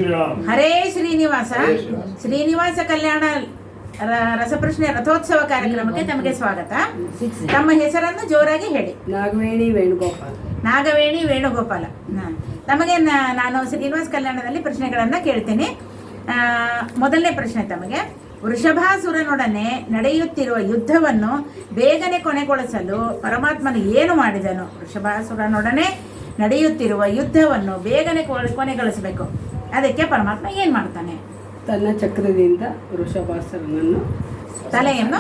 ಶ್ರೀರಾಮ್. ಹರೇ ಶ್ರೀನಿವಾಸ. ಶ್ರೀನಿವಾಸ ಕಲ್ಯಾಣ ರಸಪ್ರಶ್ನೆ ರಥೋತ್ಸವ ಕಾರ್ಯಕ್ರಮಕ್ಕೆ ತಮಗೆ ಸ್ವಾಗತ. ತಮ್ಮ ಹೆಸರನ್ನು ಜೋರಾಗಿ ಹೇಳಿ. ನಾಗವೇಣಿ ವೇಣುಗೋಪಾಲ್. ನಾಗವೇಣಿ ವೇಣುಗೋಪಾಲ. ತಮಗೆ ನಾನು ಶ್ರೀನಿವಾಸ ಕಲ್ಯಾಣದಲ್ಲಿ ಪ್ರಶ್ನೆಗಳನ್ನು ಕೇಳ್ತೀನಿ. ಮೊದಲನೇ ಪ್ರಶ್ನೆ ತಮಗೆ, ವೃಷಭಾಸುರನೊಡನೆ ನಡೆಯುತ್ತಿರುವ ಯುದ್ಧವನ್ನು ಬೇಗನೆ ಕೊನೆಗೊಳಿಸಲು ಪರಮಾತ್ಮನು ಏನು ಮಾಡಿದನು? ವೃಷಭಾಸುರನೊಡನೆ ನಡೆಯುತ್ತಿರುವ ಯುದ್ಧವನ್ನು ಬೇಗನೆ ಕೊನೆಗೊಳಿಸಬೇಕು, ಅದಕ್ಕೆ ಪರಮಾತ್ಮ ಏನು ಮಾಡ್ತಾನೆ? ತನ್ನ ಚಕ್ರದಿಂದ ವೃಷಭಾಸುರನನ್ನು ತಲೆಯನ್ನು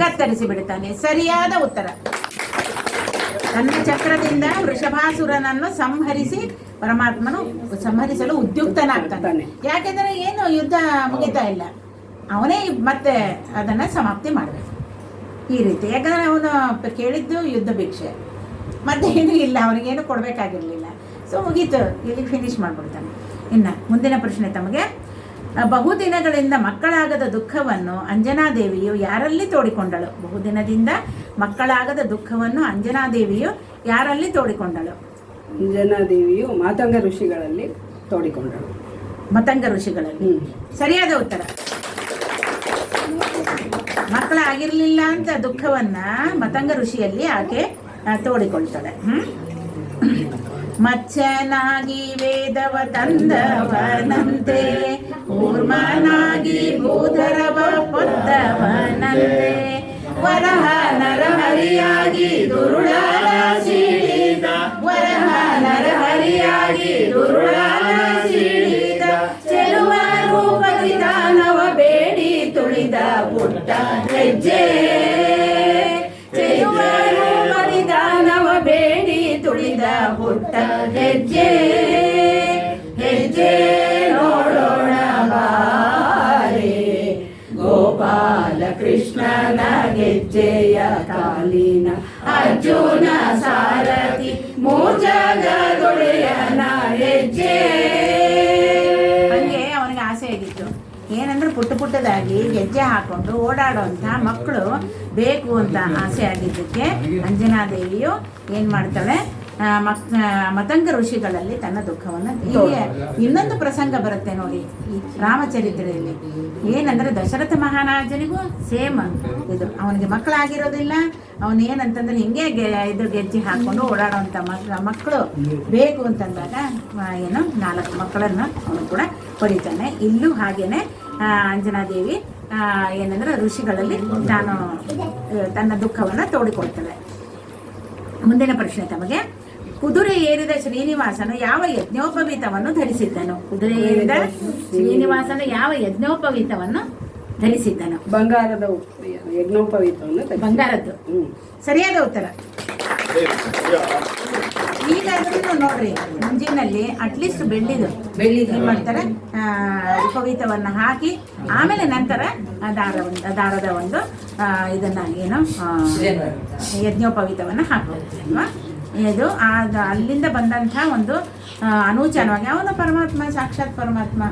ಕತ್ತರಿಸಿ ಬಿಡುತ್ತಾನೆ. ಸರಿಯಾದ ಉತ್ತರ. ತನ್ನ ಚಕ್ರದಿಂದ ವೃಷಭಾಸುರನನ್ನು ಪರಮಾತ್ಮನು ಸಂಹರಿಸಲು ಉದ್ಯುಕ್ತನಾಗ್ತಾನೆ. ಯಾಕೆಂದ್ರೆ ಏನು ಯುದ್ಧ ಮುಗಿತಾ ಇಲ್ಲ, ಅವನೇ ಮತ್ತೆ ಅದನ್ನ ಸಮಾಪ್ತಿ ಮಾಡಬೇಕು ಈ ರೀತಿ. ಯಾಕಂದ್ರೆ ಅವನು ಕೇಳಿದ್ದು ಯುದ್ಧ ಭಿಕ್ಷೆ, ಮತ್ತೆ ಏನೂ ಇಲ್ಲ, ಅವನಿಗೇನು ಕೊಡಬೇಕಾಗಿರಲಿಲ್ಲ. ಸೊ ಮುಗೀತು, ಇಲ್ಲಿ ಫಿನಿಶ್ ಮಾಡಿಬಿಡ್ತಾನೆ. ಇನ್ನು ಮುಂದಿನ ಪ್ರಶ್ನೆ ತಮಗೆ, ಬಹುದಿನಗಳಿಂದ ಮಕ್ಕಳಾಗದ ದುಃಖವನ್ನು ಅಂಜನಾದೇವಿಯು ಯಾರಲ್ಲಿ ತೋಡಿಕೊಂಡಳು? ಬಹುದಿನದಿಂದ ಮಕ್ಕಳಾಗದ ದುಃಖವನ್ನು ಅಂಜನಾದೇವಿಯು ಯಾರಲ್ಲಿ ತೋಡಿಕೊಂಡಳು? ಅಂಜನಾದೇವಿಯು ಮಾತಂಗ ಋಷಿಗಳಲ್ಲಿ ತೋಡಿಕೊಂಡಳು. ಮತಂಗ ಋಷಿಗಳಲ್ಲಿ. ಸರಿಯಾದ ಉತ್ತರ. ಮಕ್ಕಳಾಗಿರ್ಲಿಲ್ಲ ಅಂತ ದುಃಖವನ್ನ ಮತಂಗ ಋಷಿಯಲ್ಲಿ ಆಕೆ ತೋಡಿಕೊಳ್ತಾಳೆ. ಮತ್ಸ್ಯನಾಗಿ ವೇದವ ತಂದವನಂತೆ, ಕೂರ್ಮನಾಗಿ ಭೂಧರವ ಪೊದ್ದವನಂತೆ, ವರಹ ನರಹರಿಯಾಗಿ ದುರುಳರ ಸೀಳಿದ, ವರಹ ನರಹರಿಯಾಗಿ ದುರುಳರ ಸೀಳಿದ, ಚೆಲುವ ರೂಪದಿ ದಾನವ ಬೇಡಿ ತುಳಿದ ಪುಟ್ಟ ಹೆಜ್ಜೆ, ಚೆಲುವ ರೂಪದಿ ದಾನವ ಬೇಡಿ ತುಳಿದ ಪುಟ್ಟ ಹೆಜ್ಜೆ, ಹೆಜ್ಜೆ ನೋಡೋಣ ಬಾರೆ, ಗೋಪಾಲ ಕೃಷ್ಣನ ಗೆಜ್ಜೆಯ ಕಾಲಿನ ಅರ್ಜುನ ಸಾರಥಿ ಮೂರ್ಜಗದೊಡೆಯನ ಹೆಜ್ಜೆ. ಹಂಗೆ ಅವನಿಗೆ ಆಸೆ ಆಗಿತ್ತು, ಏನಂದ್ರೆ ಪುಟ್ಟದಾಗಿ ಗೆಜ್ಜೆ ಹಾಕೊಂಡು ಓಡಾಡುವಂಥ ಮಕ್ಕಳು ಬೇಕು ಅಂತ ಆಸೆ ಆಗಿದ್ದಕ್ಕೆ ಅಂಜನಾದೇವಿಯು ಏನು ಮಾಡ್ತಾಳೆ, ಮತಂಗ ಋಷಿಗಳಲ್ಲಿ ತನ್ನ ದುಃಖವನ್ನು. ಇನ್ನೊಂದು ಪ್ರಸಂಗ ಬರುತ್ತೆ ನೋಡಿ ರಾಮಚರಿತ್ರೆಯಲ್ಲಿ, ಏನಂದ್ರೆ ದಶರಥ ಮಹಾರಾಜನಿಗೂ ಸೇಮ್ ಇದು, ಅವನಿಗೆ ಮಕ್ಕಳಾಗಿರೋದಿಲ್ಲ. ಅವನು ಏನಂತಂದ್ರೆ ಹಿಂಗೆ ಇದು ಗೆಜ್ಜೆ ಹಾಕೊಂಡು ಓಡಾಡುವಂಥ ಮಕ್ಕಳು ಬೇಕು ಅಂತಂದಾಗ ಏನು 4 ಮಕ್ಕಳನ್ನು ಅವನು ಕೂಡ ಪಡಿತಾನೆ. ಇಲ್ಲೂ ಹಾಗೇನೆ ಅಂಜನಾದೇವಿ ಏನಂದ್ರೆ ಋಷಿಗಳಲ್ಲಿ ತಾನು ತನ್ನ ದುಃಖವನ್ನು ತೋಡಿಕೊಳ್ತಾಳೆ. ಮುಂದಿನ ಪ್ರಶ್ನೆ ತಮಗೆ, ಕುದುರೆ ಏರಿದ ಶ್ರೀನಿವಾಸನು ಯಾವ ಯಜ್ಞೋಪವೀತವನ್ನು ಧರಿಸಿದ್ದನು? ಕುದುರೆ ಏರಿದ ಶ್ರೀನಿವಾಸನು ಯಾವ ಯಜ್ಞೋಪವೀತವನ್ನು ಧರಿಸಿದ್ದನು? ಬಂಗಾರದ ಯಜ್ಞೋಪವೀತವನ್ನು. ಬಂಗಾರದ್ದು. ಸರಿಯಾದ ಉತ್ತರ. ಈಗಾದ್ರೂ ನೋಡ್ರಿ, ಮುಂಜಿನಲ್ಲಿ ಅಟ್ಲೀಸ್ಟ್ ಬೆಳ್ಳಿದು ಏನ್ ಮಾಡ್ತಾರೆ, ಉಪವೀತವನ್ನ ಹಾಕಿ ಆಮೇಲೆ ನಂತರ ದಾರದ ಒಂದು ಇದನ್ನ ಏನು ಯಜ್ಞೋಪವೀತವನ್ನ ಹಾಕೋದು ಅಲ್ವಾ. ಇದು ಅಲ್ಲಿಂದ ಬಂದಂಥ ಒಂದು ಅನೂಚನವಾಗಿ ಅವನು ಪರಮಾತ್ಮ, ಸಾಕ್ಷಾತ್ ಪರಮಾತ್ಮ,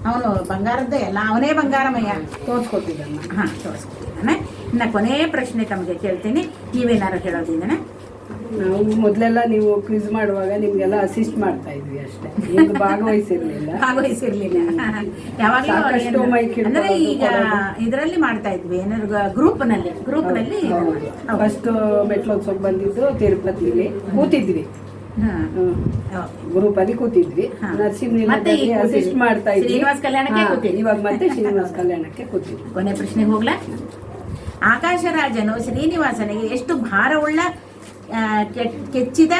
ಅವನು ಬಂಗಾರದ್ದೇ ಎಲ್ಲ, ಅವನೇ ಬಂಗಾರಮಯ್ಯ ತೋರಿಸ್ಕೊಟ್ಟಿದ್ದಾನೆ. ತೋರಿಸ್ಕೊಟ್ಟಿದ್ದಾನೆ. ಇನ್ನು ಕೊನೆಯ ಪ್ರಶ್ನೆ ತಮಗೆ ಕೇಳ್ತೀನಿ, ನೀವೇನಾರು ಹೇಳೋದಿದ್ದಾನೆ? ನಾವು ಮೊದಲೆಲ್ಲ ನೀವು ಕ್ವಿಜ್ ಮಾಡುವಾಗ ನಿಮ್ಗೆಲ್ಲ ಅಸಿಸ್ಟ್ ಮಾಡ್ತಾ ಇದ್ವಿ ಅಷ್ಟೇ, ಭಾಗವಹಿಸಿರ್ಲಿಲ್ಲ. ಯಾವಾಗಲೂ ಅಂದ್ರೆ ಈಗ ಇದರಲ್ಲಿ ಮಾಡ್ತಾ ಇದ್ವಿ, ಏನಾದ್ರು ಗ್ರೂಪ್ನಲ್ಲಿ ಫಸ್ಟ್ ಮೆಟ್ಲೋತ್ಸವ ಬಂದಿದ್ದು ತಿರುಪತಿಲಿ ಕೂತಿದ್ವಿ, ಗ್ರೂಪ್ ಅಲ್ಲಿ ಕೂತಿದ್ವಿ. ನರಸಿಂಹನಲ್ಲಿ ಅಸಿಸ್ಟ್ ಮಾಡ್ತಾ ಇದ್ವಿ. ಶ್ರೀನಿವಾಸ ಕಲ್ಯಾಣಕ್ಕೆ ಕೂತಿದ್ವಿ. ಇವಾಗ ಮತ್ತೆ ಶ್ರೀನಿವಾಸ ಕಲ್ಯಾಣಕ್ಕೆ ಕೂತಿದ್ವಿ. ಕೊನೆ ಪ್ರಶ್ನೆಗೆ ಹೋಗ್ಲಾ? ಆಕಾಶರಾಜನು ಶ್ರೀನಿವಾಸನಿಗೆ ಎಷ್ಟು ಭಾರವುಳ್ಳ ಕೆಚ್ಚಿದ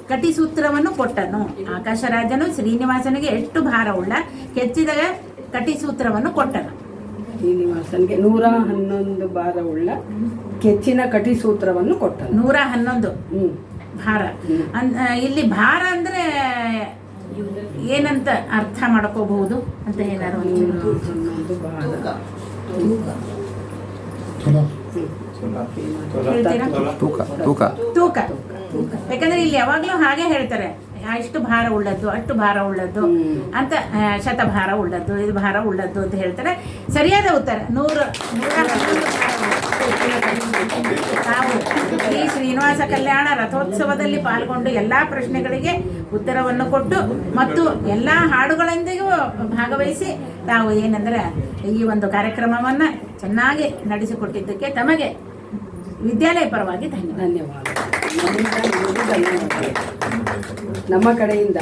ಕಟಿಸೂತ್ರವನ್ನು ಕೊಟ್ಟನು? ಆಕಾಶರಾಜನು ಶ್ರೀನಿವಾಸನಿಗೆ ಎಷ್ಟು ಭಾರವುಳ್ಳ ಕೆಚ್ಚಿದ ಕಟಿಸೂತ್ರವನ್ನು ಕೊಟ್ಟನು? ಶ್ರೀನಿವಾಸನಿಗೆ 111 ಭಾರವುಳ್ಳ ಕೆಚ್ಚಿನ ಕಟಿಸೂತ್ರವನ್ನು ಕೊಟ್ಟನು. 111 ಭಾರ. ಇಲ್ಲಿ ಭಾರ ಅಂದ್ರೆ ಏನಂತ ಅರ್ಥ ಮಾಡ್ಕೋಬಹುದು ಅಂತ ಏನಾರು ತೂಕ. ಯಾಕಂದ್ರೆ ಇಲ್ಲಿ ಯಾವಾಗ್ಲೂ ಹಾಗೆ ಹೇಳ್ತಾರೆ, ಇಷ್ಟು ಭಾರ ಉಳ್ಳದ್ದು, ಅಷ್ಟು ಭಾರ ಉಳ್ಳದ್ದು ಅಂತ, ಶತಭಾರ ಉಳ್ಳದ್ದು, ಇದು ಭಾರ ಉಳ್ಳದ್ದು ಅಂತ ಹೇಳ್ತಾರೆ. ಸರಿಯಾದ ಉತ್ತರ 111. ತಾವು ಈ ಶ್ರೀನಿವಾಸ ಕಲ್ಯಾಣ ರಥೋತ್ಸವದಲ್ಲಿ ಪಾಲ್ಗೊಂಡು ಎಲ್ಲಾ ಪ್ರಶ್ನೆಗಳಿಗೆ ಉತ್ತರವನ್ನು ಕೊಟ್ಟು ಮತ್ತು ಎಲ್ಲ ಹಾಡುಗಳೊಂದಿಗೂ ಭಾಗವಹಿಸಿ ತಾವು ಏನಂದ್ರೆ ಈ ಒಂದು ಕಾರ್ಯಕ್ರಮವನ್ನು ಚೆನ್ನಾಗಿ ನಡೆಸಿಕೊಟ್ಟಿದ್ದಕ್ಕೆ ತಮಗೆ ವಿದ್ಯಾಲಯ ಪರವಾಗಿ ಧನ್ಯವಾದ. ಧನ್ಯವಾದ. ನಮ್ಮ ಕಡೆಯಿಂದ